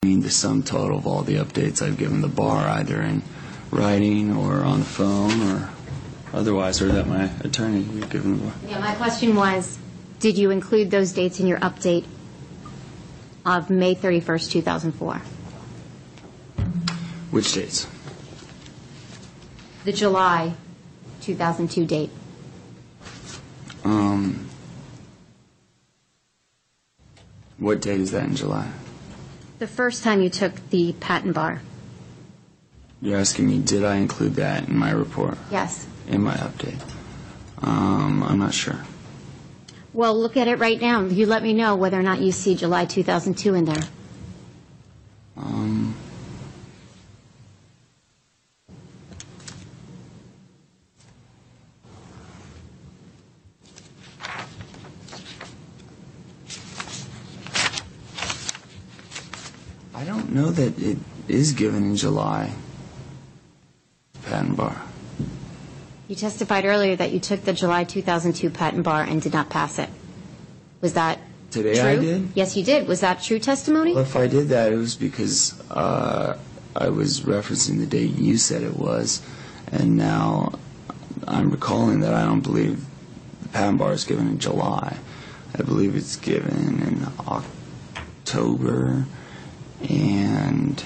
the sum total of all the updates I've given the bar, either in writing or on the phone or otherwise, or that my attorney would give the bar. Yeah, my question was, did you include those dates in your update of May 31st, 2004? Which dates? The July 2002 date. What date is that in July? The first time you took the patent bar. You're asking me, did I include that in my report? Yes. In my update? I'm not sure. Well, look at it right now. You let me know whether or not you see July 2002 in there. I don't know that it is given in July, patent bar. You testified earlier that you took the July 2002 patent bar and did not pass it. Was that Today true? I did? Yes, you did. Was that true testimony? Well, if I did that, it was because I was referencing the date you said it was, and now I'm recalling that I don't believe the patent bar is given in July. I believe it's given in October and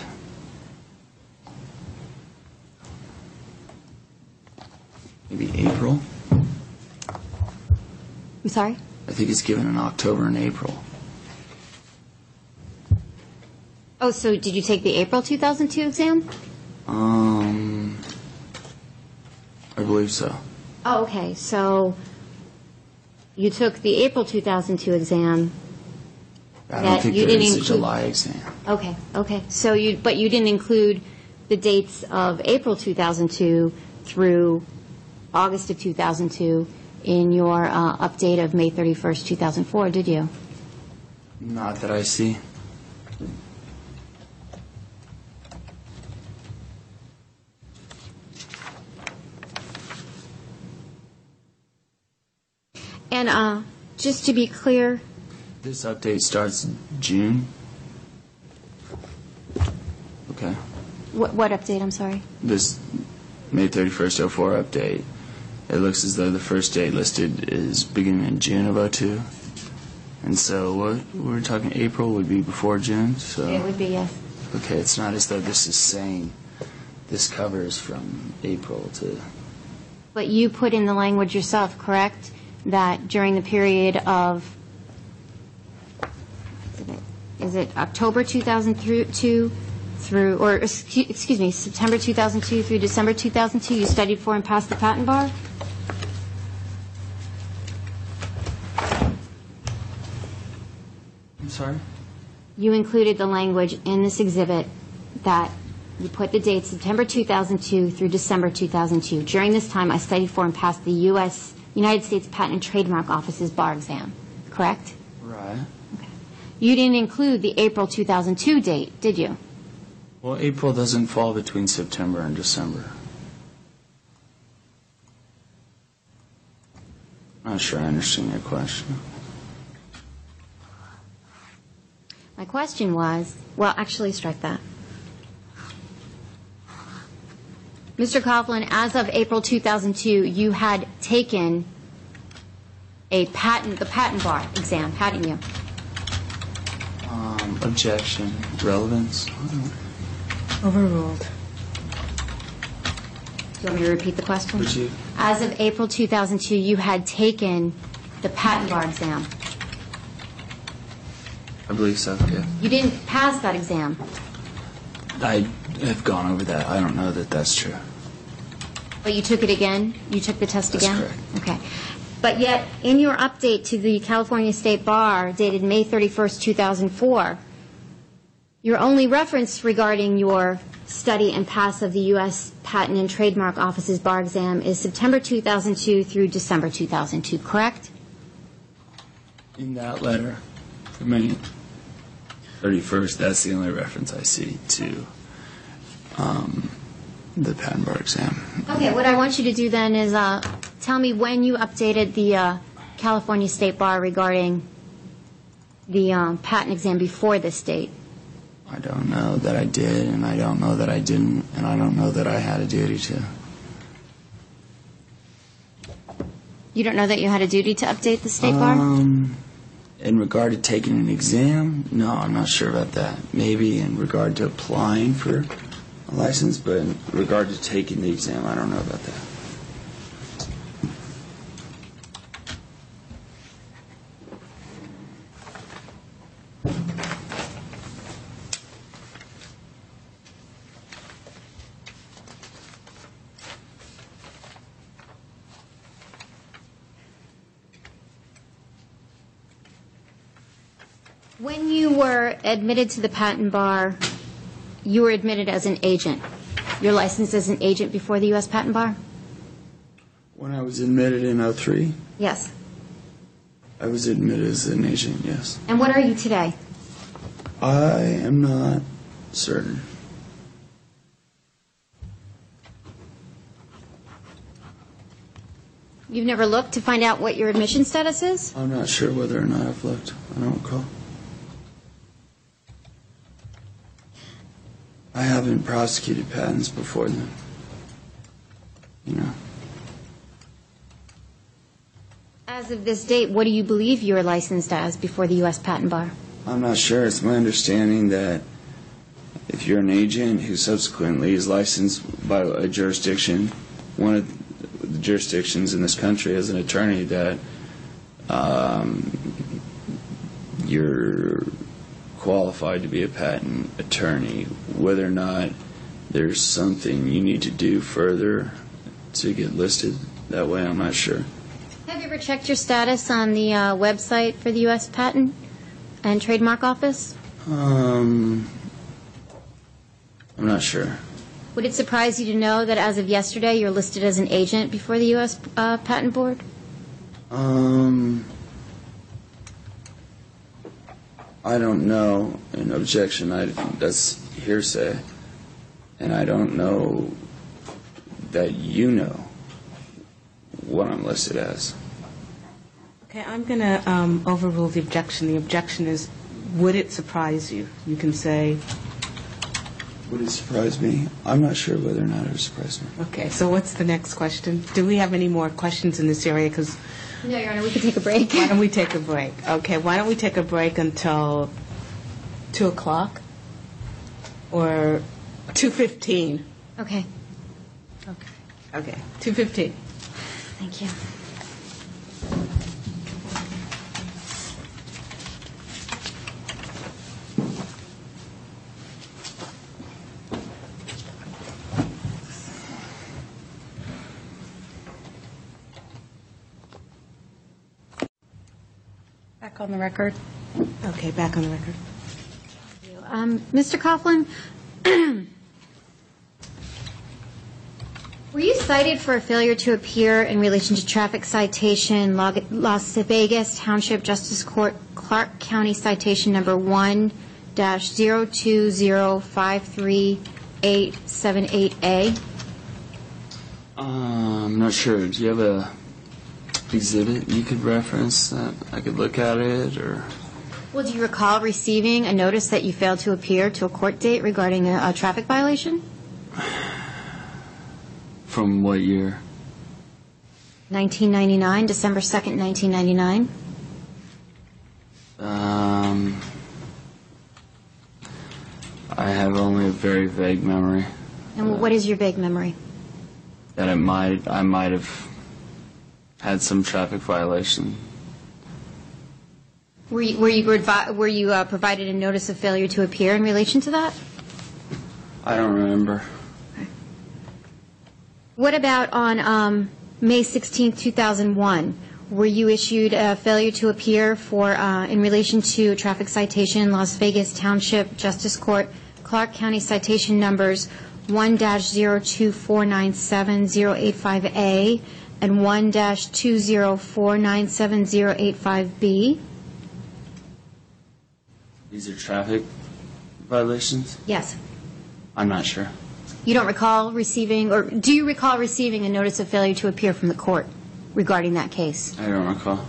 maybe April. I'm sorry? I think it's given in October and April. Oh, so did you take the April 2002 exam? I believe so. Oh, okay. So you took the April 2002 exam. I don't think there is a July exam. Okay, okay. So but you didn't include the dates of April 2002 through August of 2002 in your update of May 31st, 2004, did you? Not that I see. And just to be clear, This update starts in June. Okay. what update, I'm sorry? This May 31st, 04 update, it looks as though the first date listed is beginning in June of 02. And so what we're talking April would be before June. So It would be, yes. okay, it's not as though this is saying this covers from April to. But you put in the language yourself, correct? That during the period of, is it October 2002 through, or excuse me, September 2002 through December 2002, you studied for and passed the patent bar? I'm sorry? You included the language in this exhibit that you put the date September 2002 through December 2002. During this time, I studied for and passed the United States Patent and Trademark Office's bar exam, correct? Right. Okay. You didn't include the April 2002 date, did you? Well, April doesn't fall between September and December. I'm not sure I understand your question. My question was, well, actually, strike that. Mr. Coughlin, as of April 2002, you had taken the patent bar exam, hadn't you? Objection. Relevance. Overruled. Do you want me to repeat the question? Would you? As of April 2002, you had taken the patent bar exam. I believe so, yeah. You didn't pass that exam. I have gone over that. I don't know that that's true. But you took it again? You took the test That's again? correct. Okay. But yet, in your update to the California State Bar dated May 31st, 2004, your only reference regarding your study and pass of the U.S. Patent and Trademark Office's bar exam is September 2002 through December 2002, correct? In that letter, for May 31st, that's the only reference I see to the patent bar exam. Okay, what I want you to do then is tell me when you updated the California State Bar regarding the patent exam before this date. I don't know that I did, and I don't know that I didn't, and I don't know that I had a duty to. You don't know that you had a duty to update the state bar? In regard to taking an exam, no, I'm not sure about that. Maybe in regard to applying for a license, but in regard to taking the exam, I don't know about that. When you were admitted to the patent bar, you were admitted as an agent. You're licensed as an agent before the U.S. Patent Bar? When I was admitted in '03, Yes. I was admitted as an agent, yes. And what are you today? I am not certain. You've never looked to find out what your admission status is? I'm not sure whether or not I've looked. I don't recall. I haven't prosecuted patents before then. You know. As of this date, what do you believe you are licensed as before the U.S. Patent Bar? I'm not sure. It's my understanding that if you're an agent who subsequently is licensed by a jurisdiction, one of the jurisdictions in this country as an attorney, that you're qualified to be a patent attorney. Whether or not there's something you need to do further to get listed that way, I'm not sure. Have you ever checked your status on the website for the U.S. Patent and Trademark Office? I'm not sure. Would it surprise you to know that as of yesterday, you're listed as an agent before the U.S. Patent Board? I don't know. An objection, that's hearsay. And I don't know that you know what I'm listed as. Okay, I'm going to overrule the objection. The objection is, would it surprise you? You can say... Would it surprise me? I'm not sure whether or not it would surprise me. Okay, so what's the next question? Do we have any more questions in this area? Because No, Your Honor, we can take a break. why don't we take a break? Okay, why don't we take a break until 2 o'clock or 2:15? Okay, Okay, 2:15. thank you. Back on the record. Okay, back on the record. Mr. Coughlin, were you cited for a failure to appear in relation to traffic citation Las Vegas Township Justice Court Clark County citation number 1-020538878A? I'm not sure. Do you have a exhibit you could reference that I could look at it, or? Well, do you recall receiving a notice that you failed to appear to a court date regarding a traffic violation? From what year? 1999, December 2nd, 1999. I have only a very vague memory. And what is your vague memory? That I might have had some traffic violation. Were you provided a notice of failure to appear in relation to that? I don't remember. What about on May 16, 2001? Were you issued a failure to appear for in relation to a traffic citation, Las Vegas Township Justice Court, Clark County citation numbers 1-02497-085A and 1-20497-085B? These are traffic violations? Yes. I'm not sure. You don't recall receiving, or do you recall receiving a notice of failure to appear from the court regarding that case? I don't recall.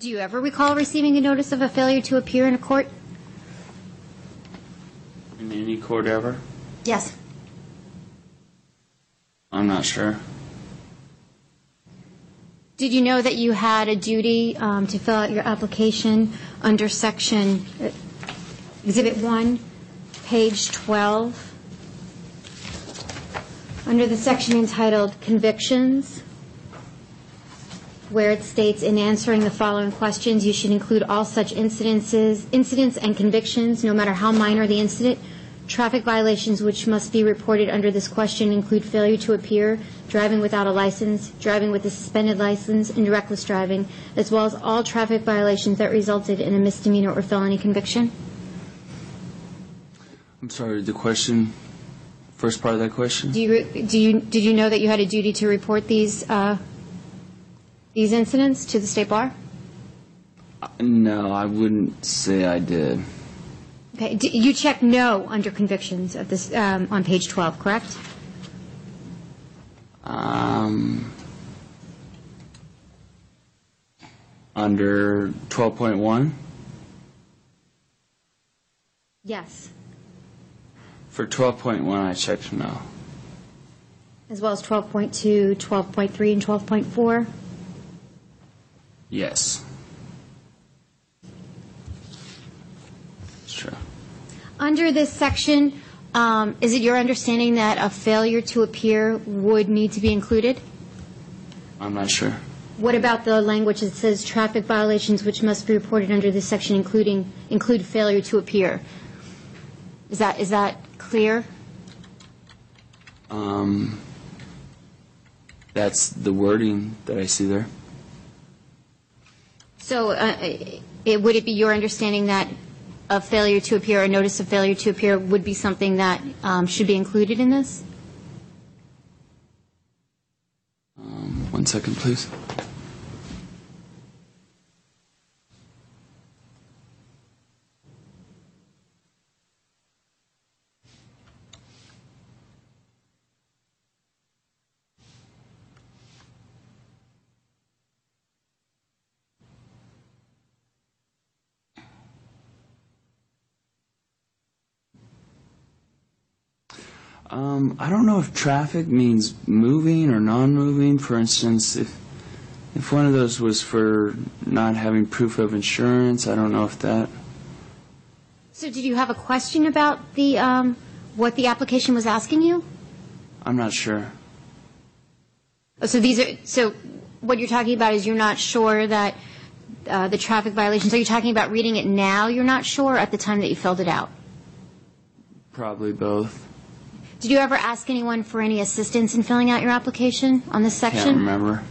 Do you ever recall receiving a notice of a failure to appear in a court? In any court ever? Yes. I'm not sure. Did you know that you had a duty to fill out your application under section Exhibit 1, page 12? Under the section entitled Convictions, where it states, in answering the following questions, you should include all such incidents and convictions, no matter how minor the incident. Traffic violations which must be reported under this question include failure to appear, driving without a license, driving with a suspended license, and reckless driving, as well as all traffic violations that resulted in a misdemeanor or felony conviction. I'm sorry, the question, first part of that question? Did you know that you had a duty to report these incidents to the State Bar? No, I wouldn't say I did. Okay. You checked no under convictions at this on page 12, correct? Under 12.1? Yes. For 12.1, I checked no. As well as 12.2, 12.3, and 12.4? Yes. It's true. Under this section, is it your understanding that a failure to appear would need to be included? I'm not sure. What about the language that says traffic violations which must be reported under this section include failure to appear? Is that clear? That's the wording that I see there. So would it be your understanding that a failure to appear, a notice of failure to appear, would be something that should be included in this? 1 second, please. I don't know if traffic means moving or non-moving. For instance, if one of those was for not having proof of insurance, I don't know if that... So did you have a question about the what the application was asking you? I'm not sure. So what you're talking about is you're not sure that the traffic violations, are you talking about reading it now, you're not sure, at the time that you filled it out? Probably both. Did you ever ask anyone for any assistance in filling out your application on this section? Can't remember.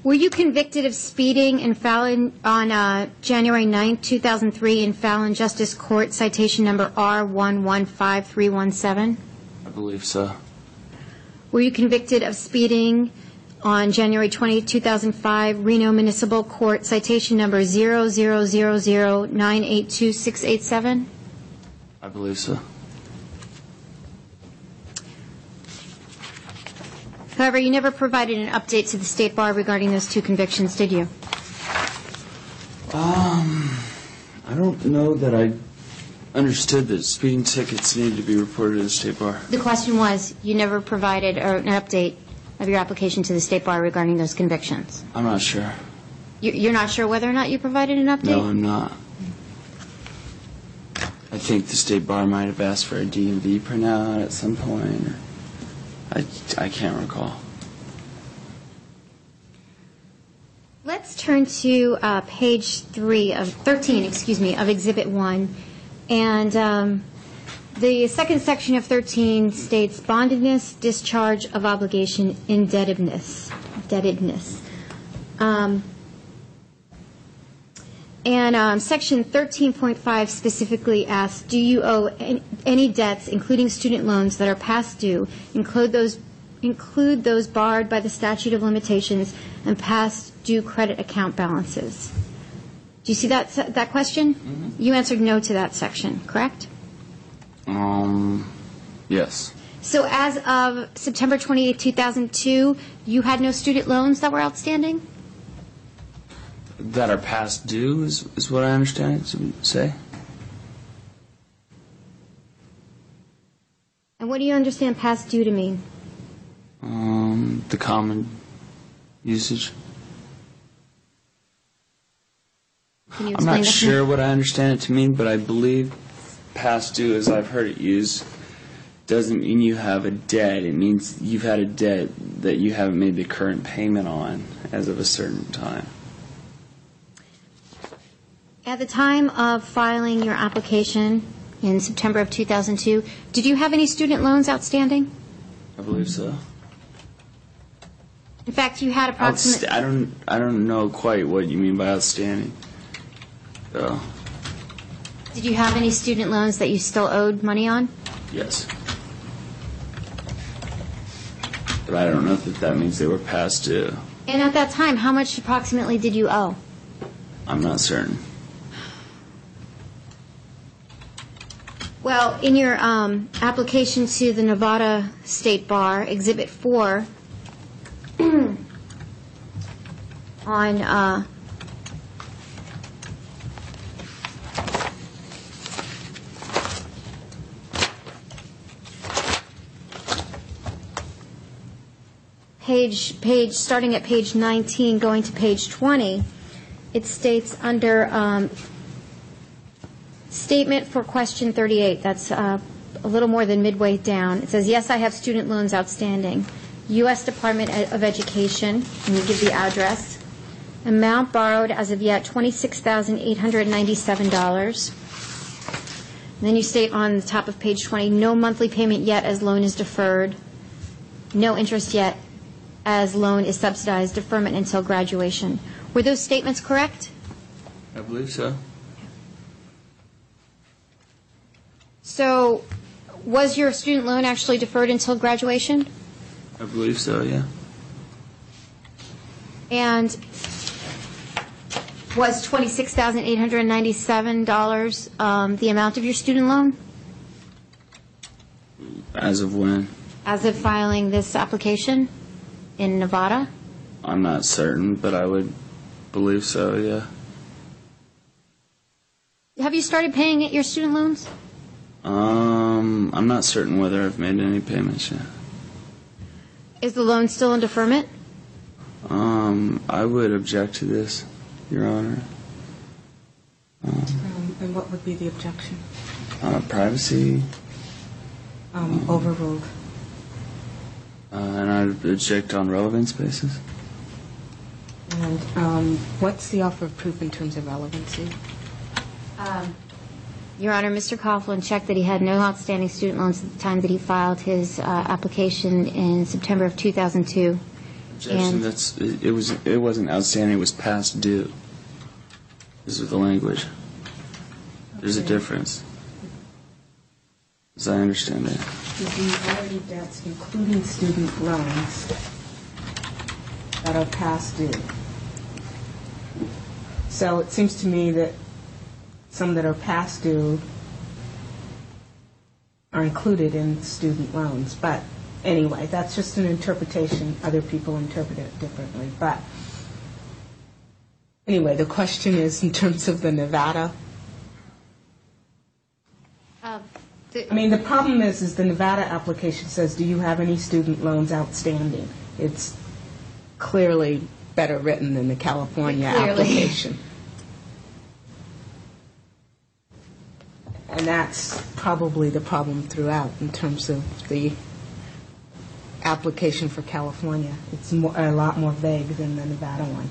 Were you convicted of speeding in Fallon on January 9, 2003 in Fallon Justice Court, citation number R115317? I believe so. Were you convicted of speeding on January 20, 2005, Reno Municipal Court, citation number 000982687? I believe so. However, you never provided an update to the State Bar regarding those two convictions, did you? I don't know that I understood that speeding tickets needed to be reported to the State Bar. The question was, you never provided an update of your application to the State Bar regarding those convictions. I'm not sure. You're not sure whether or not you provided an update? No, I'm not. I think the State Bar might have asked for a DMV printout at some point. I can't recall. Let's turn to page 13 of Exhibit 1. And the second section of 13 states bondedness, discharge of obligation, indebtedness. And Section 13.5 specifically asks, do you owe any debts, including student loans, that are past due, include those barred by the statute of limitations, and past due credit account balances? Do you see that question? Mm-hmm. You answered no to that section, correct? Yes. So as of September 28, 2002, you had no student loans that were outstanding? That are past due is what I understand it to say. And what do you understand past due to mean? The common usage. Can you I'm explain not that? sure what I understand it to mean, but I believe past due, as I've heard it used, doesn't mean you have a debt. It means you've had a debt that you haven't made the current payment on as of a certain time. At the time of filing your application in September of 2002, did you have any student loans outstanding? I believe so. In fact, you had approximately... I don't know quite what you mean by outstanding. So, Did you have any student loans that you still owed money on? yes. But I don't know if that means they were past due. And at that time, how much approximately did you owe? I'm not certain. Well, in your application to the Nevada State Bar, Exhibit 4, on starting at page 19, going to page 20, it states under statement for question 38, that's a little more than midway down. It says, yes, I have student loans outstanding. U.S. Department of Education, and you give the address. Amount borrowed as of yet, $26,897. And then you state on the top of page 20, no monthly payment yet as loan is deferred. No interest yet as loan is subsidized, deferment until graduation. Were those statements correct? I believe so. So was your student loan actually deferred until graduation? I believe so, yeah. And was $26,897 the amount of your student loan As of when? as of filing this application in Nevada? I'm not certain, but I would believe so, yeah. Have you started paying your student loans? I'm not certain whether I've made any payments yet. Is the loan still in deferment? I would object to this, Your Honor. And what would be the objection? Privacy, Overruled. and I'd object on relevance basis. And what's the offer of proof in terms of relevancy? Your Honor, Mr. Coughlin checked that he had no outstanding student loans at the time that he filed his application in September of 2002. Objection, it wasn't outstanding, it was past due. This is the language. There's a difference, as I understand it. The already debts, including student loans, that are past due. So it seems to me that some that are past due are included in student loans. But anyway, that's just an interpretation. Other people interpret it differently. But anyway, the question is in terms of the Nevada. I mean, the problem is the Nevada application says, do you have any student loans outstanding? It's clearly better written than the California application. And that's probably the problem throughout in terms of the application for California. It's a lot more vague than the Nevada one.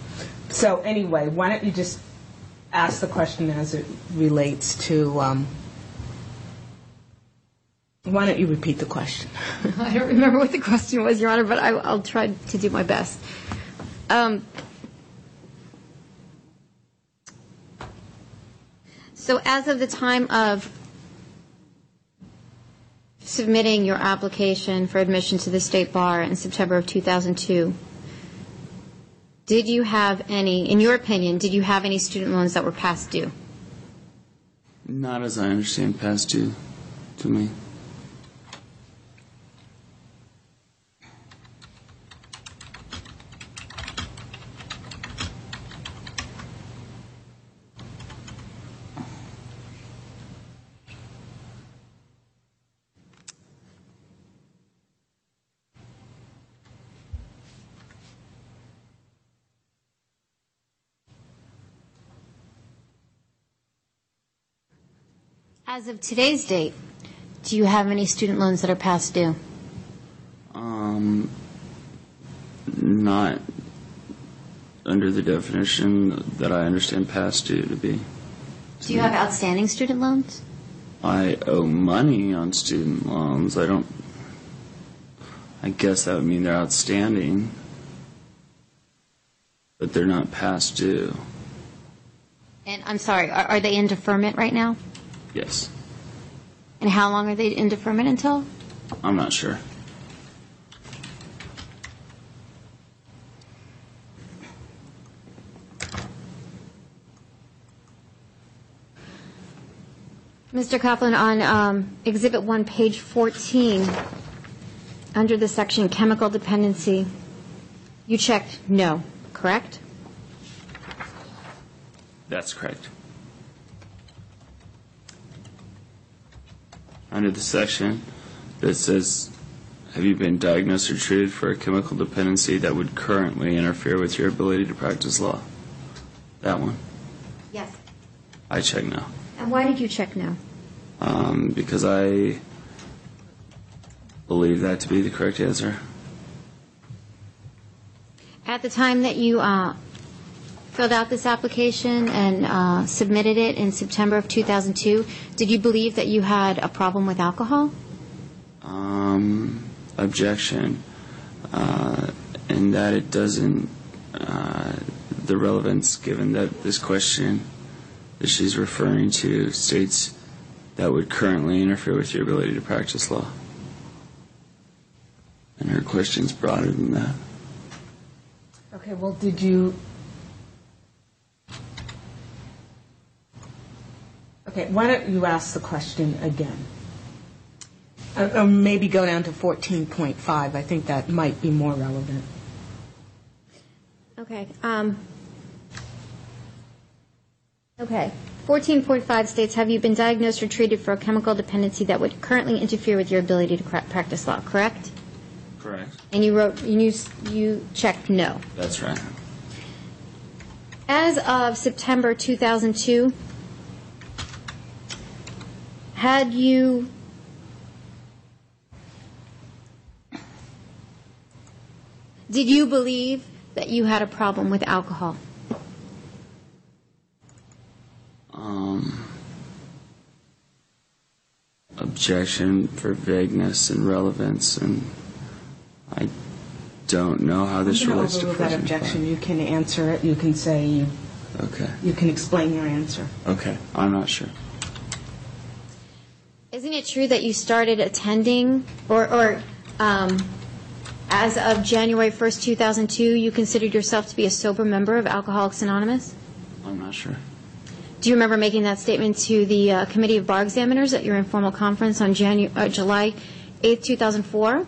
So anyway, why don't you just ask the question as it relates to, why don't you repeat the question? I don't remember what the question was, Your Honor, but I'll try to do my best. So as of the time of submitting your application for admission to the State Bar in September of 2002, did you have any, in your opinion, did you have any student loans that were past due? Not as I understand past due to me. As of today's date, do you have any student loans that are past due? Not under the definition that I understand past due to be. Do you have outstanding student loans? I owe money on student loans. I guess that would mean they're outstanding, but they're not past due. And I'm sorry, are they in deferment right now? Yes. And how long are they in deferment until? I'm not sure. Mr. Kaplan, on Exhibit 1, page 14, under the section chemical dependency, you checked no, correct? That's correct. Under the section that says, have you been diagnosed or treated for a chemical dependency that would currently interfere with your ability to practice law? That one. Yes. I check no. And why did you check no? Because I believe that to be the correct answer. At the time that you filled out this application and submitted it in September of 2002, did you believe that you had a problem with alcohol? Objection. In that it doesn't, the relevance given that this question that she's referring to states that would currently interfere with your ability to practice law. And her question's broader than that. Okay, well, did you... Okay, why don't you ask the question again? Or maybe go down to 14.5. I think that might be more relevant. Okay. Okay. 14.5 states, have you been diagnosed or treated for a chemical dependency that would currently interfere with your ability to practice law, correct? Correct. And you checked no. That's right. As of September 2002, did you believe that you had a problem with alcohol? Objection for vagueness and relevance, and I don't know how this relates to that objection. You can answer it. You can say. Okay. You can explain your answer. Okay. I'm not sure. Isn't it true that you started attending, or as of January 1st, 2002, you considered yourself to be a sober member of Alcoholics Anonymous? I'm not sure. Do you remember making that statement to the Committee of Bar Examiners at your informal conference on July 8th, 2004?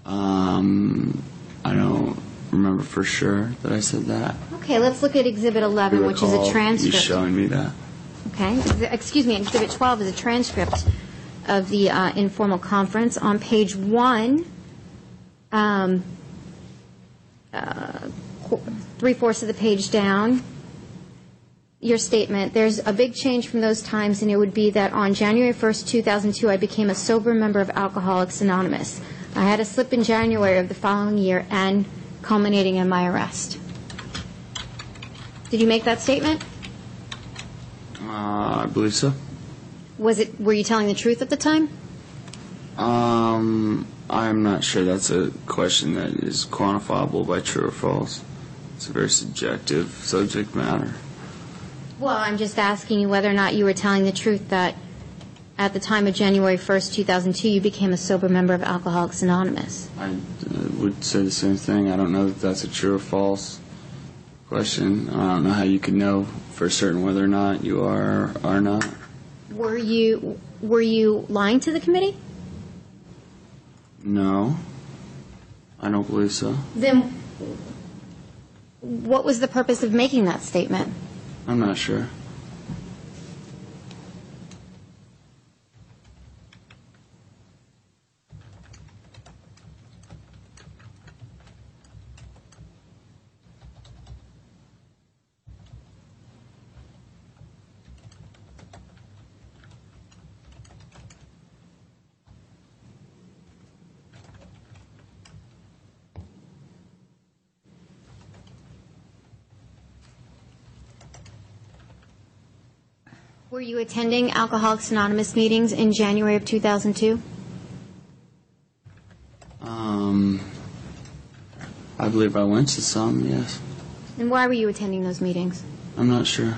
I don't remember for sure that I said that. Okay, let's look at Exhibit 11, which is a transcript. You showing me that? Okay, excuse me, Exhibit 12 is a transcript of the informal conference. On page 1, 3/4 of the page down, your statement, there's a big change from those times, and it would be that on January 1st, 2002, I became a sober member of Alcoholics Anonymous. I had a slip in January of the following year and culminating in my arrest. Did you make that statement? I believe so. Were you telling the truth at the time? I'm not sure that's a question that is quantifiable by true or false. It's a very subjective subject matter. Well, I'm just asking you whether or not you were telling the truth that at the time of January 1st, 2002, you became a sober member of Alcoholics Anonymous. I would say the same thing. I don't know that that's a true or false question. I don't know how you can know for certain whether or not you are or are not. Were you lying to the committee? No, I don't believe so. Then what was the purpose of making that statement? I'm not sure. Were you attending Alcoholics Anonymous meetings in January of 2002? I believe I went to some, yes. And why were you attending those meetings? I'm not sure.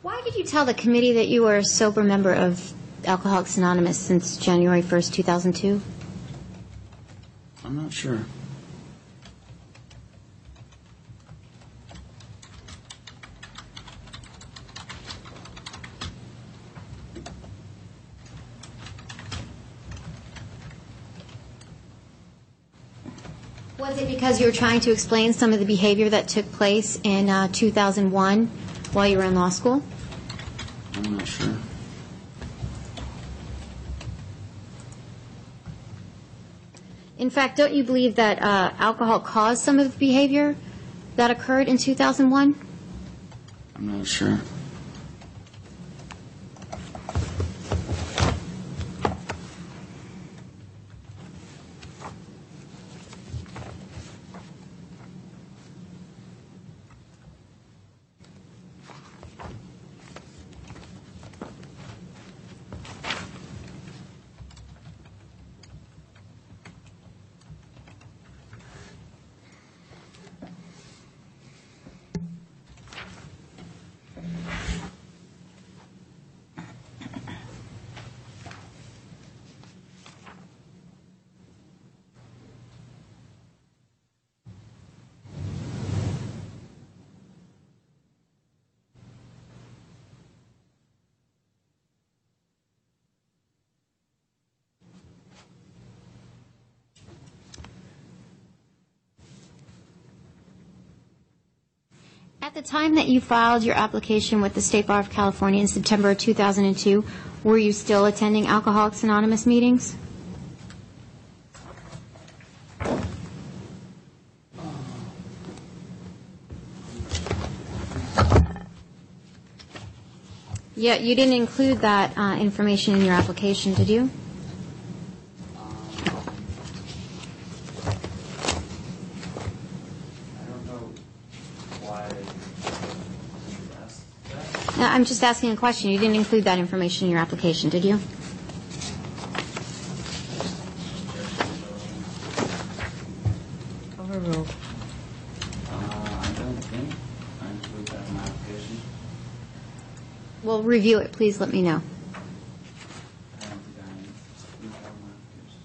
Why did you tell the committee that you were a sober member of Alcoholics Anonymous since January 1st, 2002? I'm not sure. Was it because you were trying to explain some of the behavior that took place in 2001 while you were in law school? I'm not sure. In fact, don't you believe that alcohol caused some of the behavior that occurred in 2001? I'm not sure. At the time that you filed your application with the State Bar of California in September of 2002, were you still attending Alcoholics Anonymous meetings? Yeah, you didn't include that information in your application, did you? I'm just asking a question. You didn't include that information in your application, did you? Overruled. I don't think I include that in my application. Well, review it. Please let me know. I don't think I include that in my application.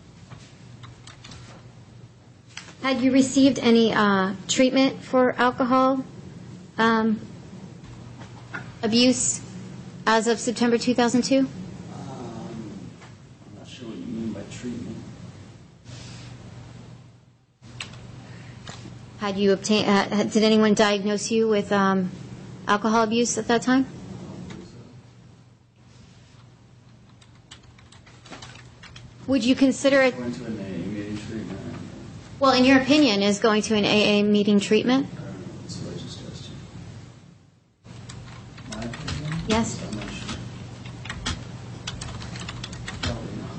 Had you received any treatment for alcohol abuse as of September 2002? I'm not sure what you mean by treatment. Had you obtained? Did anyone diagnose you with alcohol abuse at that time? Would you consider it? I went to an AA meeting treatment. Well, in your opinion, is going to an AA meeting treatment? I don't know. It's a registration. My opinion? Yes. I'm not sure. Probably not.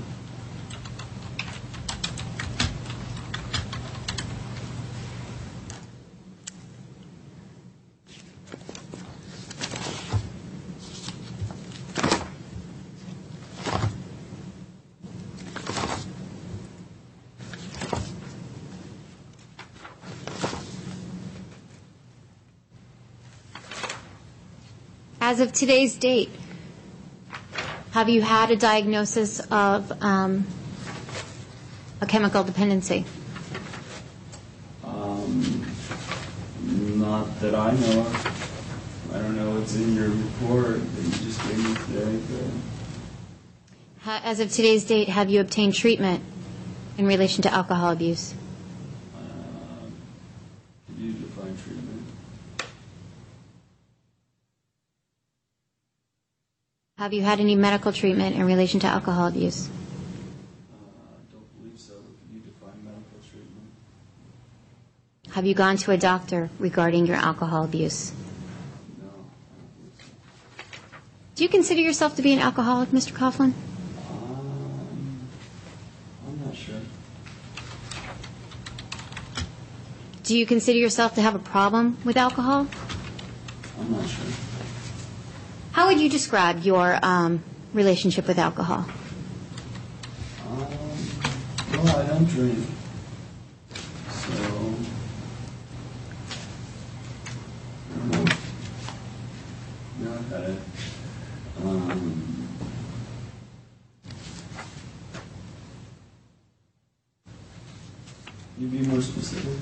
As of today's date, have you had a diagnosis of a chemical dependency? Not that I know of. I don't know what's in your report that you just gave me today, but As of today's date, have you obtained treatment in relation to alcohol abuse? could you define treatment? Have you had any medical treatment in relation to alcohol abuse? I don't believe so. Could you define medical treatment? Have you gone to a doctor regarding your alcohol abuse? No, I don't believe so. Do you consider yourself to be an alcoholic, Mr. Coughlin? Do you consider yourself to have a problem with alcohol? I'm not sure. How would you describe your relationship with alcohol? Well, I don't drink, so I don't know. No, I've had it. Can you be more specific?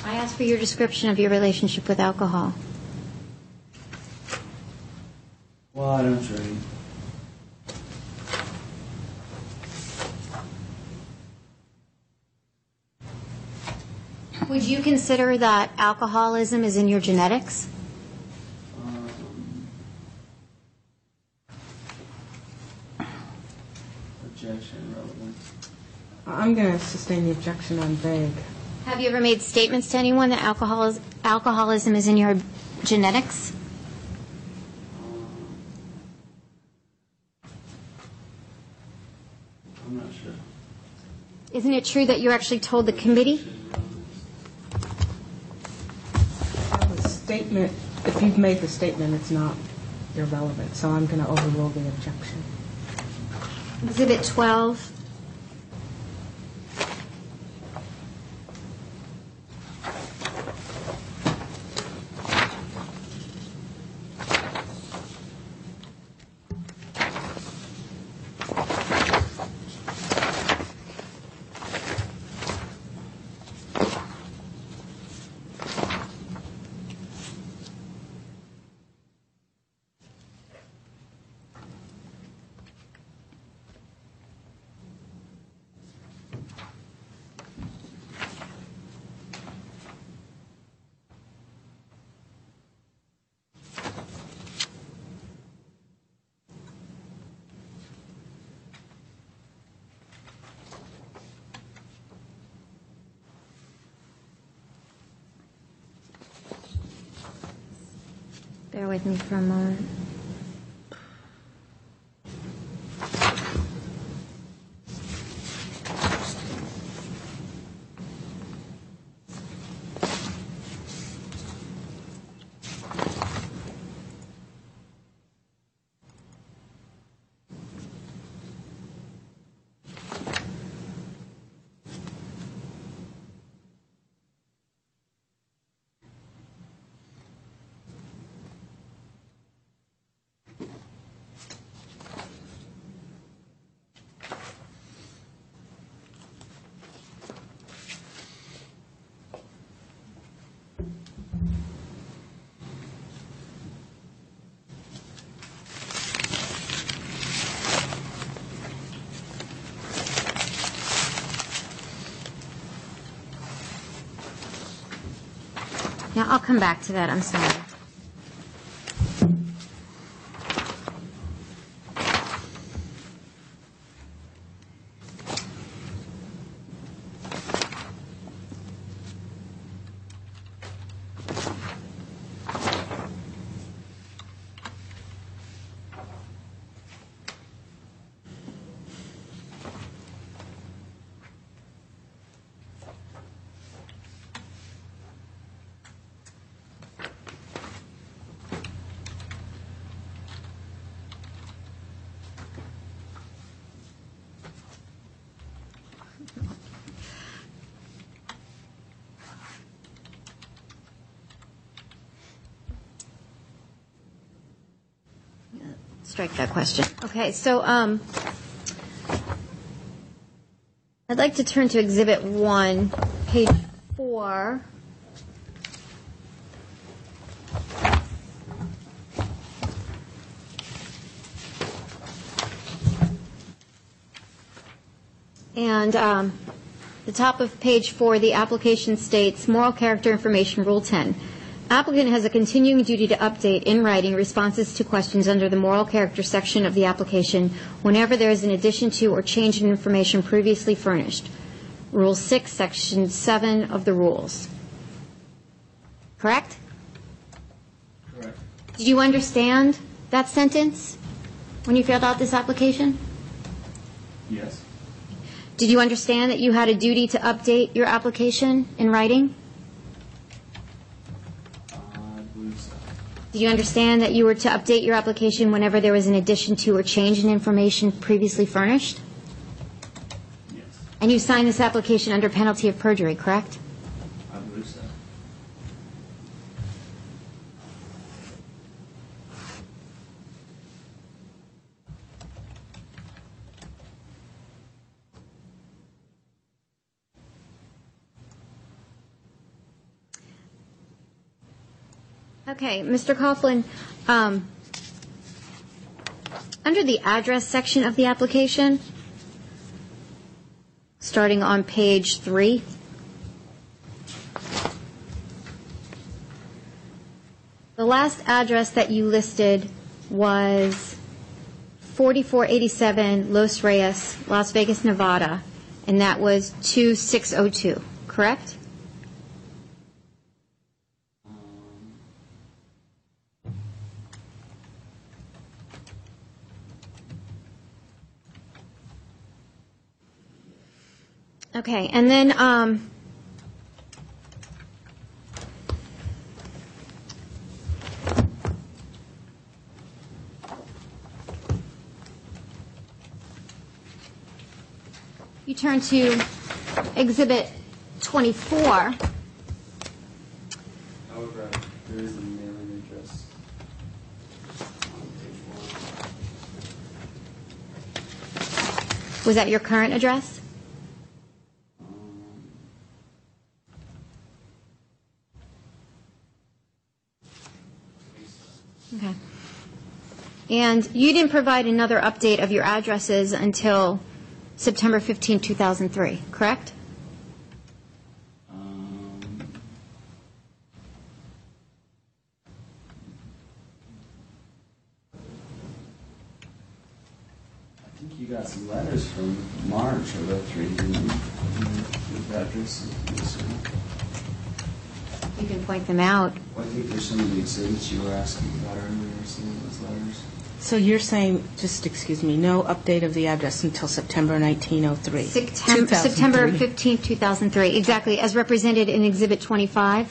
I asked for your description of your relationship with alcohol. Well, I don't drink. Would you consider that alcoholism is in your genetics? Objection, relevant. I'm going to sustain the objection on vague. Have you ever made statements to anyone that alcoholism is in your genetics? I'm not sure. Isn't it true that you actually told the committee? The statement, if you've made the statement, it's not irrelevant, so I'm going to overrule the objection. Exhibit 12. Bear with me for a moment. Now, I'll come back to that. I'm sorry. Strike that question. Okay, so I'd like to turn to Exhibit 1, page 4. And the top of page 4, the application states, Moral Character Information Rule 10. Applicant has a continuing duty to update in writing responses to questions under the moral character section of the application whenever there is an addition to or change in information previously furnished. Rule 6, Section 7 of the rules. Correct? Correct. Did you understand that sentence when you filled out this application? Yes. Did you understand that you had a duty to update your application in writing? Do you understand that you were to update your application whenever there was an addition to or change in information previously furnished? Yes. And you signed this application under penalty of perjury, correct? I believe so. Okay, Mr. Coughlin, under the address section of the application, starting on page 3, the last address that you listed was 4487 Los Reyes, Las Vegas, Nevada, and that was 2602, correct? Okay, and then you turn to Exhibit 24. However, there is a mailing address on page 1. Was that your current address? Okay. And you didn't provide another update of your addresses until September 15, 2003, correct? I think you got some letters from March of 03, didn't you? With addresses. You can point them out. Well, I think there's some of the exhibits you were asking about earlier, some of those letters. So you're saying, just excuse me, no update of the address until September 1903? September 15, 2003, exactly, as represented in Exhibit 25,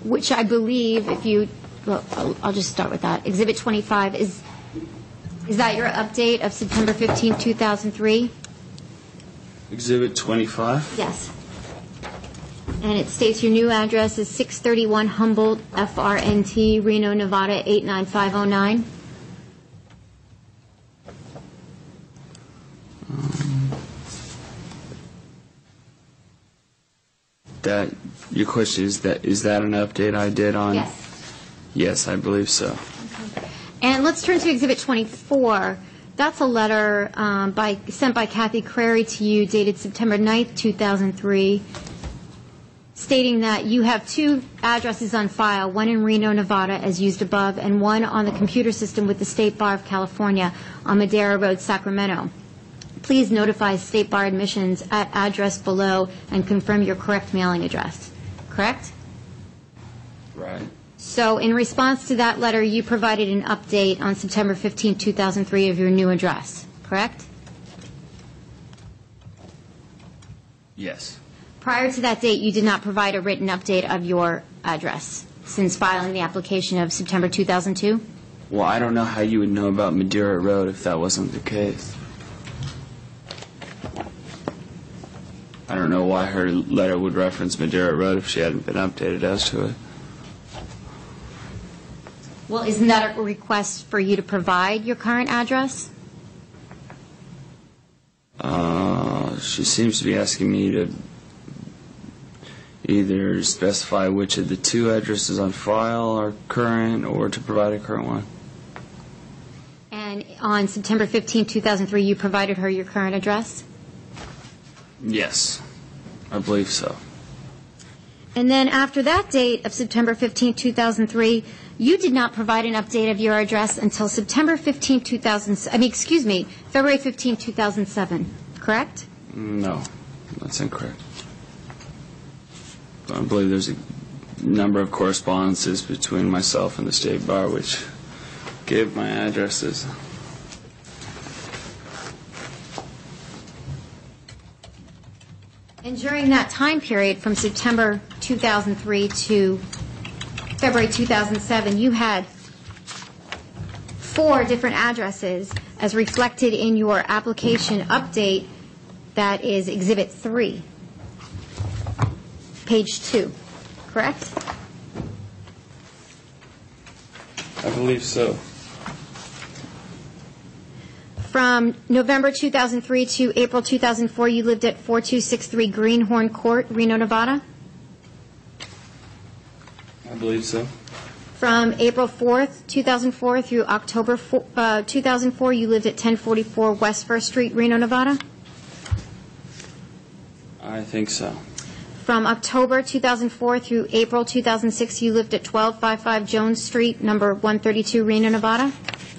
which I believe, if you, well, I'll just start with that. Exhibit 25, is that your update of September 15, 2003? Exhibit 25? Yes. And it states your new address is 631 Humboldt, FRNT, Reno, Nevada, 89509. That, your question is that an update I did on? Yes. Yes, I believe so. And let's turn to Exhibit 24. That's a letter sent by Kathy Crary to you dated September 9th, 2003, stating that you have two addresses on file, one in Reno, Nevada, as used above, and one on the computer system with the State Bar of California on Madera Road, Sacramento. Please notify State Bar admissions at address below and confirm your correct mailing address. Correct? Right. So in response to that letter, you provided an update on September 15, 2003 of your new address, correct? Yes. Prior to that date, you did not provide a written update of your address since filing the application of September 2002? Well, I don't know how you would know about Madera Road if that wasn't the case. I don't know why her letter would reference Madera Road if she hadn't been updated as to it. Well, isn't that a request for you to provide your current address? She seems to be asking me to either specify which of the two addresses on file are current or to provide a current one. And on September 15, 2003, you provided her your current address? Yes, I believe so. And then after that date of September 15, 2003, you did not provide an update of your address until September 15, February 15, 2007, correct? No, that's incorrect. I believe there's a number of correspondences between myself and the State Bar which gave my addresses. And during that time period from September 2003 to February 2007, you had 4 different addresses as reflected in your application update that is Exhibit 3, page 2, correct? I believe so. From November 2003 to April 2004, you lived at 4263 Greenhorn Court, Reno, Nevada? I believe so. From April 4th, 2004 through October 2004, you lived at 1044 West 1st Street, Reno, Nevada? I think so. From October 2004 through April 2006, you lived at 1255 Jones Street, number 132, Reno, Nevada?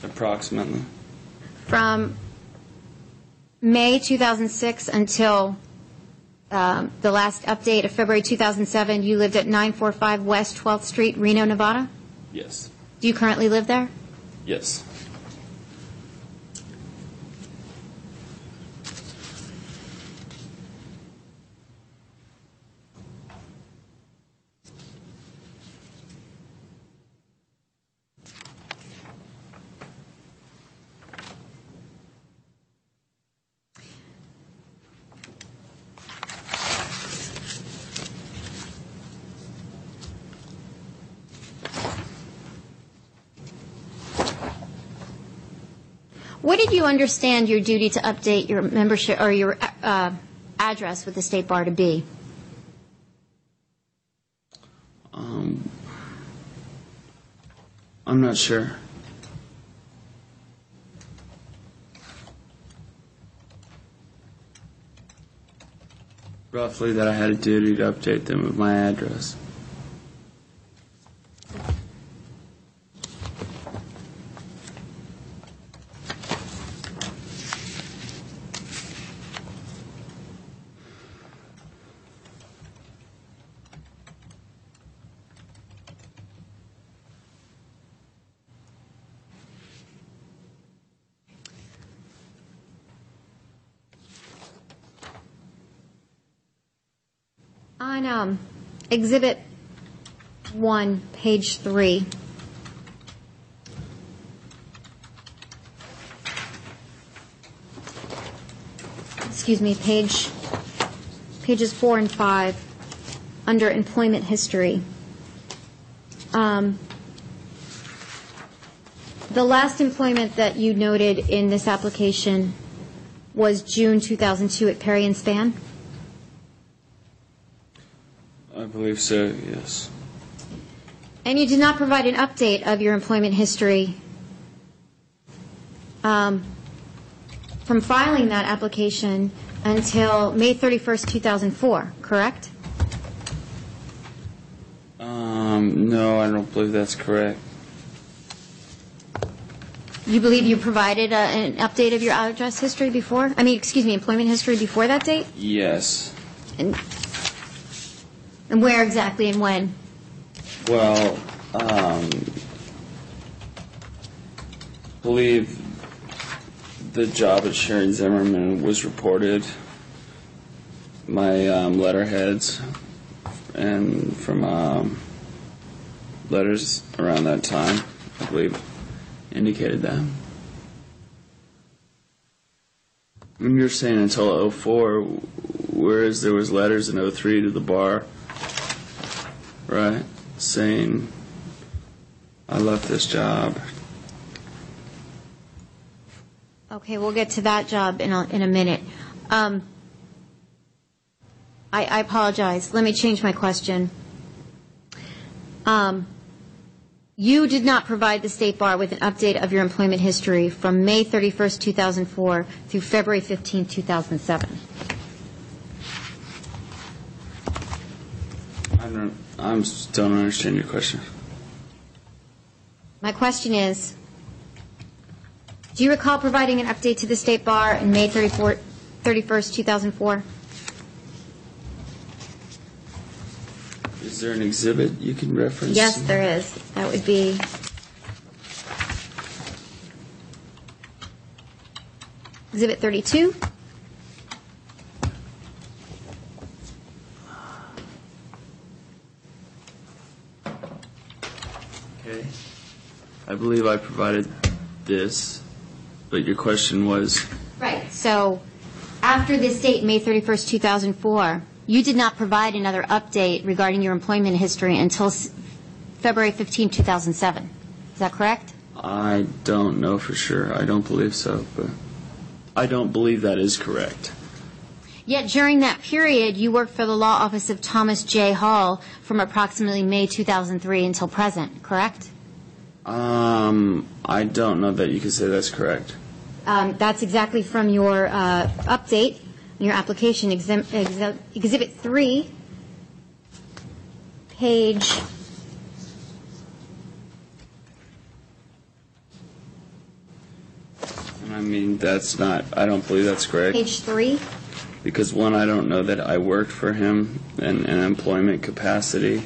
Approximately. From May 2006 until the last update of February 2007, you lived at 945 West 12th Street, Reno, Nevada? Yes. Do you currently live there? Yes. What did you understand your duty to update your membership or your address with the State Bar to be? I'm not sure. Roughly that I had a duty to update them with my address. On Exhibit 1, page 3, excuse me, pages 4 and 5, under employment history. The last employment that you noted in this application was June 2002 at Perry and Span? I believe so, yes. And you did not provide an update of your employment history from filing that application until May 31st, 2004, correct? No, I don't believe that's correct. You believe you provided an update of your address history before? I mean, excuse me, employment history before that date? Yes. And where exactly and when? Well, believe the job at Sharon Zimmerman was reported. My letterheads and from letters around that time, I believe, indicated that. And you're saying until 04, whereas there was letters in 03 to the bar, right, saying I left this job. Okay, we'll get to that job in a minute. I apologize. Let me change my question. You did not provide the State Bar with an update of your employment history from May 31st, 2004 through February 15th, 2007. I don't understand your question. My question is, do you recall providing an update to the State Bar in May 31st, 2004? Is there an exhibit you can reference? Yes, there is. That would be Exhibit 32. Okay. I believe I provided this, but your question was... Right. So after this date, May 31st, 2004, you did not provide another update regarding your employment history until February 15, 2007. Is that correct? I don't know for sure. I don't believe so, but I don't believe that is correct. Yet during that period, you worked for the law office of Thomas J. Hall from approximately May 2003 until present, correct? I don't know that you could say that's correct. That's exactly from your update, your application, Exhibit 3, page... I mean, that's not, I don't believe that's correct. Page 3? Because one, I don't know that I worked for him in an employment capacity.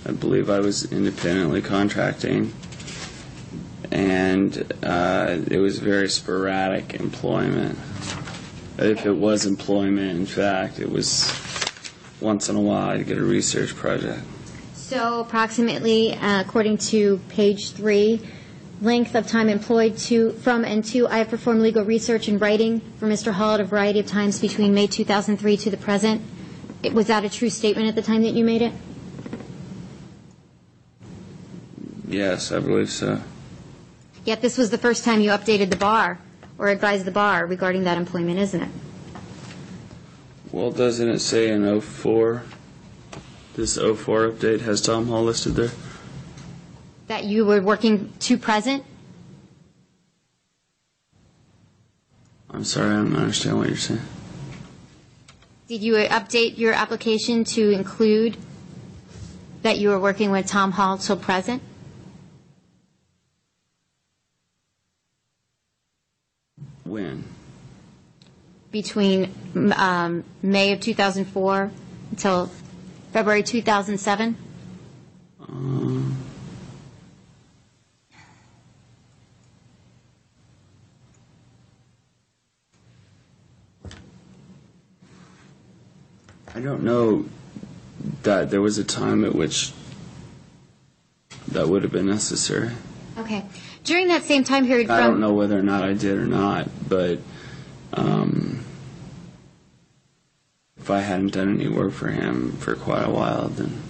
I believe I was independently contracting. And it was very sporadic employment. If it was employment, in fact, it was once in a while I'd get a research project. So approximately, according to page 3, length of time employed from and to, I have performed legal research and writing for Mr. Hall at a variety of times between May 2003 to the present. Was that a true statement at the time that you made it? Yes, I believe so. Yet this was the first time you updated the bar or advised the bar regarding that employment, isn't it? Well, doesn't it say in 04, this 04 update has Tom Hall listed there? That you were working to present? I'm sorry, I don't understand what you're saying. Did you update your application to include that you were working with Tom Hall till present? When? Between May of 2004 until February 2007? I don't know that there was a time at which that would have been necessary. Okay. During that same time period I don't know whether or not I did or not, but if I hadn't done any work for him for quite a while, then...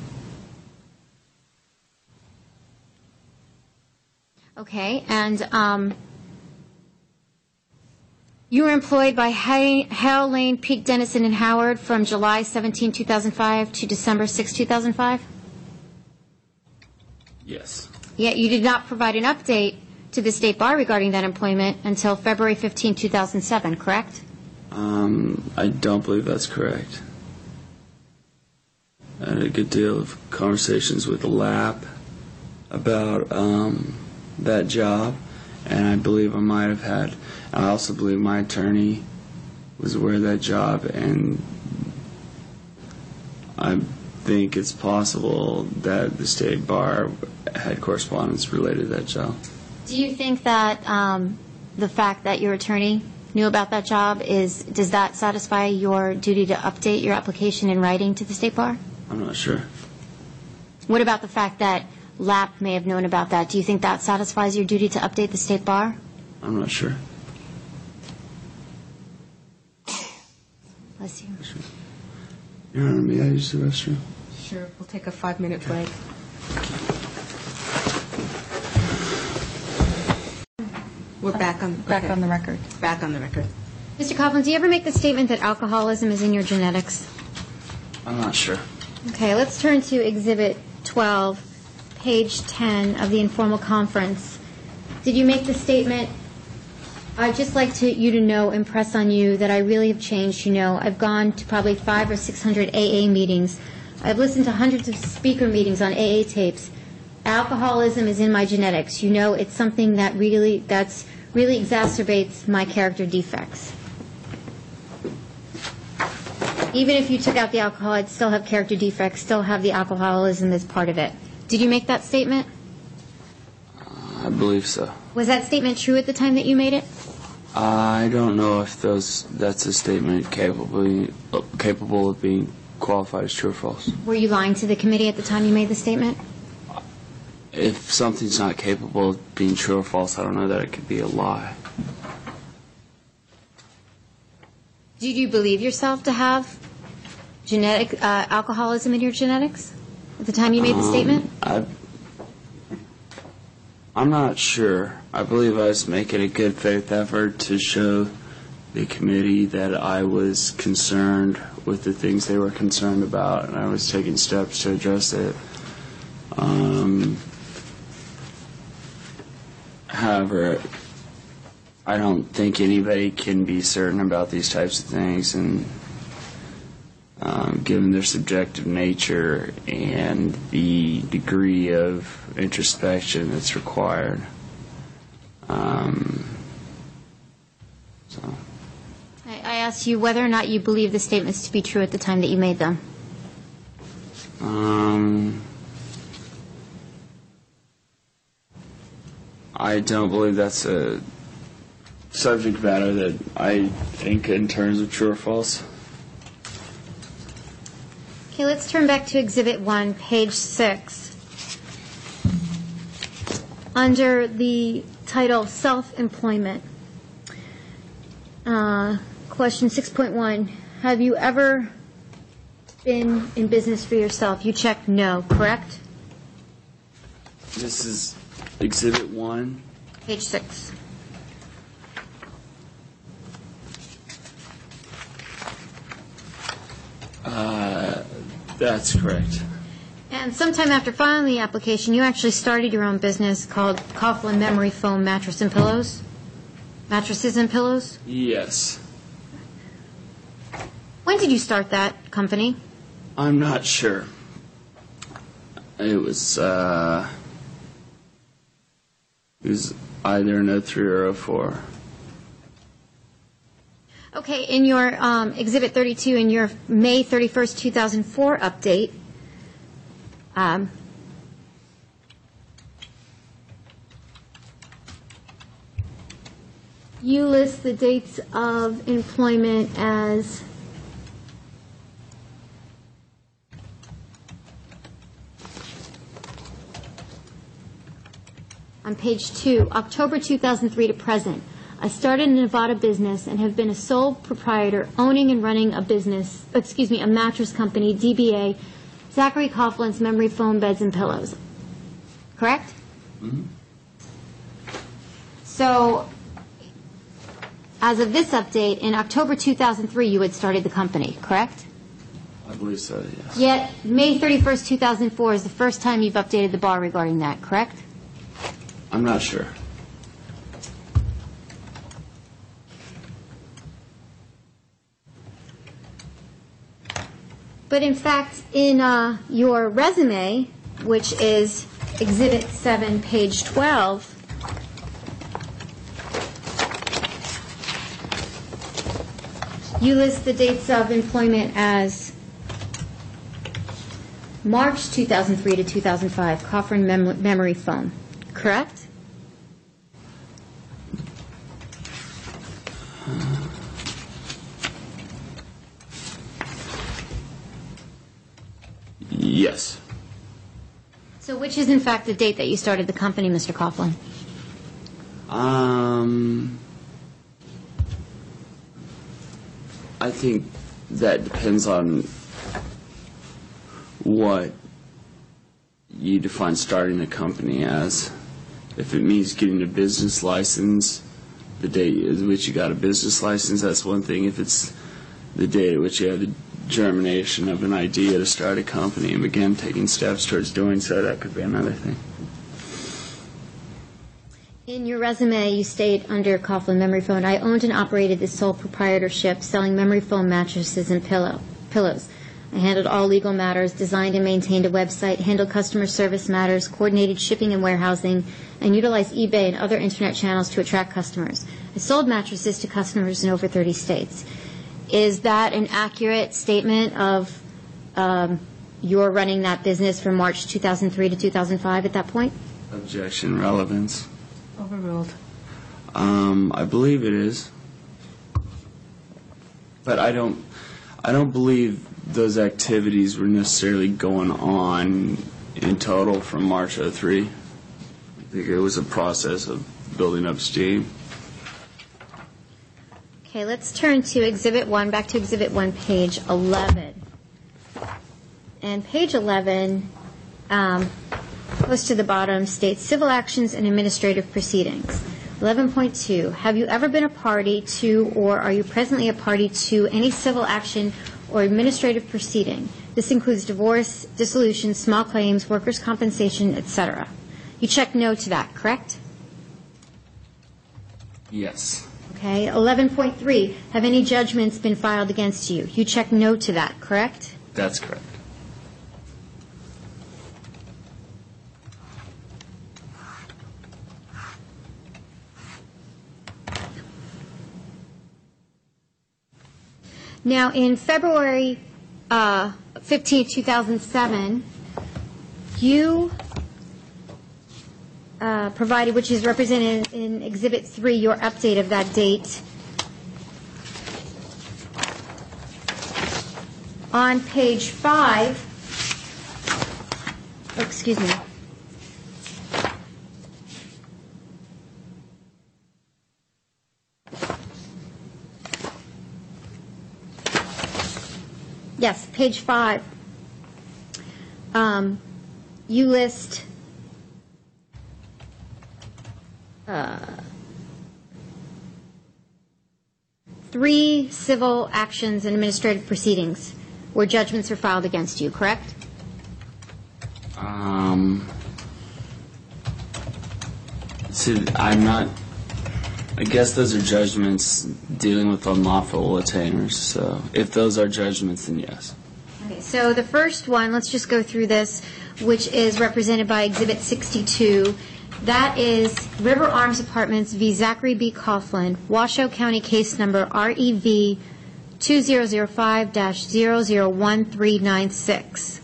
Okay, and you were employed by Hale, Lane, Peak, Dennison, and Howard from July 17, 2005 to December 6, 2005? Yes. Yet you did not provide an update to the State Bar regarding that employment until February 15, 2007, correct? I don't believe that's correct. I had a good deal of conversations with the lab about that job, and I believe I might have had... I also believe my attorney was aware of that job, and I think it's possible that the State Bar had correspondence related to that job. Do you think that the fact that your attorney knew about that job, does that satisfy your duty to update your application in writing to the State Bar? I'm not sure. What about the fact that LAP may have known about that? Do you think that satisfies your duty to update the State Bar? I'm not sure. Bless you. Your Honor, may I use the restroom? Sure, we'll take a 5-minute break. We're back on the record. Back on the record. Mr. Coughlin, do you ever make the statement that alcoholism is in your genetics? I'm not sure. Okay, let's turn to Exhibit 12, page 10 of the informal conference. Did you make the statement, I'd just like you to know, impress on you that I really have changed. You know, I've gone to probably 500 or 600 AA meetings. I've listened to hundreds of speaker meetings on AA tapes. Alcoholism is in my genetics. You know, it's something that really exacerbates my character defects. Even if you took out the alcohol, I'd still have character defects, still have the alcoholism as part of it. Did you make that statement? I believe so. Was that statement true at the time that you made it? I don't know if that's a statement capable of being qualified as true or false. Were you lying to the committee at the time you made the statement? if something's not capable of being true or false, I don't know that it could be a lie. Did you believe yourself to have genetic alcoholism in your genetics at the time you made the statement? I'm not sure. I believe I was making a good faith effort to show the committee that I was concerned with the things they were concerned about, and I was taking steps to address it. However, I don't think anybody can be certain about these types of things, and given their subjective nature and the degree of introspection that's required. So. I asked you whether or not you believe the statements to be true at the time that you made them. I don't believe that's a subject matter that I think in terms of true or false. Okay, let's turn back to Exhibit 1, page 6. Under the title Self-Employment, question 6.1, have you ever been in business for yourself? You checked no, correct? This is Exhibit 1. Page 6. That's correct. And sometime after filing the application, you actually started your own business called Coughlin Memory Foam Mattress and Pillows? Mattresses and Pillows? Yes. When did you start that company? I'm not sure. It was either an 03 or 04. Okay, in your Exhibit 32, in your May 31st, 2004 update, you list the dates of employment as on page 2, October 2003 to present. I started a Nevada business and have been a sole proprietor owning and running a mattress company, DBA, Zachary Coughlin's Memory Foam Beds and Pillows. Correct? Mm-hmm. So, as of this update, in October 2003, you had started the company, correct? I believe so, yes. Yet, May 31st, 2004 is the first time you've updated the bar regarding that, correct? I'm not sure. But in fact, in your resume, which is Exhibit 7, page 12, you list the dates of employment as March 2003 to 2005, Coughlin Memory Foam, correct? Yes. So which is in fact the date that you started the company, Mr. Coughlin? I think that depends on what you define starting a company as. If it means getting a business license, the date at which you got a business license, that's one thing. If it's the date at which you have the germination of an idea to start a company and begin taking steps towards doing so, that could be another thing. In your resume, you state under Coughlin Memory Foam, I owned and operated this sole proprietorship selling memory foam mattresses and pillows. I handled all legal matters, designed and maintained a website, handled customer service matters, coordinated shipping and warehousing, and utilized eBay and other internet channels to attract customers. I sold mattresses to customers in over 30 states. Is that an accurate statement of your running that business from March 2003 to 2005 at that point? Objection, relevance. Overruled. I believe it is. But I don't believe those activities were necessarily going on in total from March 03. I think it was a process of building up steam. Okay, let's turn to Exhibit 1, back to Exhibit 1, page 11. And page 11, close to the bottom, states civil actions and administrative proceedings. 11.2, have you ever been a party to or are you presently a party to any civil action or administrative proceeding? This includes divorce, dissolution, small claims, workers' compensation, etc. You check no to that, correct? Yes. Okay. 11.3, have any judgments been filed against you? You check no to that, correct? That's correct. Now, in February 15, 2007, you provided, which is represented in Exhibit 3, your update of that date. On page 5, oh, excuse me. Yes, page 5. You list three civil actions and administrative proceedings where judgments are filed against you, correct? I guess those are judgments dealing with unlawful attainers, so if those are judgments, then yes. Okay, so the first one, let's just go through this, which is represented by Exhibit 62. That is River Arms Apartments v. Zachary B. Coughlin, Washoe County case number REV 2005-001396.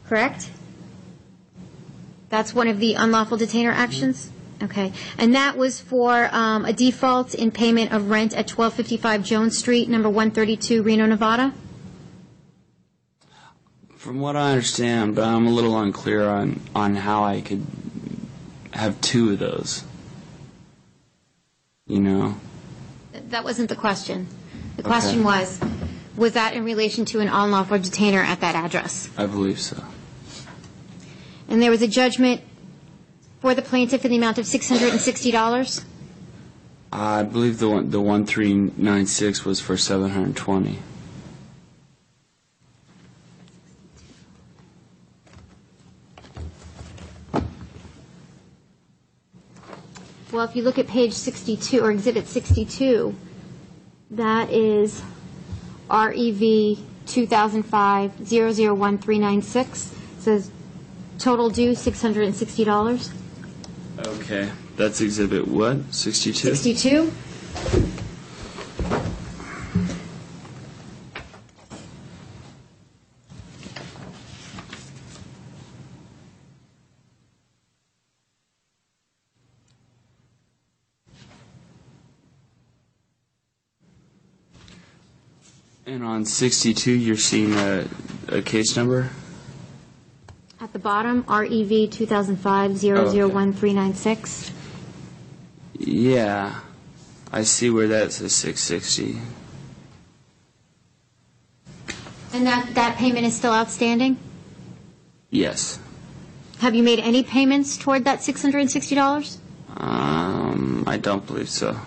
Correct? That's one of the unlawful detainer actions? Okay. And that was for a default in payment of rent at 1255 Jones Street, number 132, Reno, Nevada? From what I understand, but I'm a little unclear on how I could have two of those. You know? That wasn't the question. The question was that in relation to an unlawful detainer at that address? I believe so. And there was a judgment for the plaintiff in the amount of $660? I believe the 1396 was for $720. Well, if you look at page 62, or Exhibit 62, that is REV 2005-001396. It says total due $660. Okay. That's Exhibit what? 62? 62? And on 62, you're seeing a case number? At the bottom, REV 2005-001396. Yeah. I see where that says 660. And that payment is still outstanding? Yes. Have you made any payments toward that $660? I don't believe so.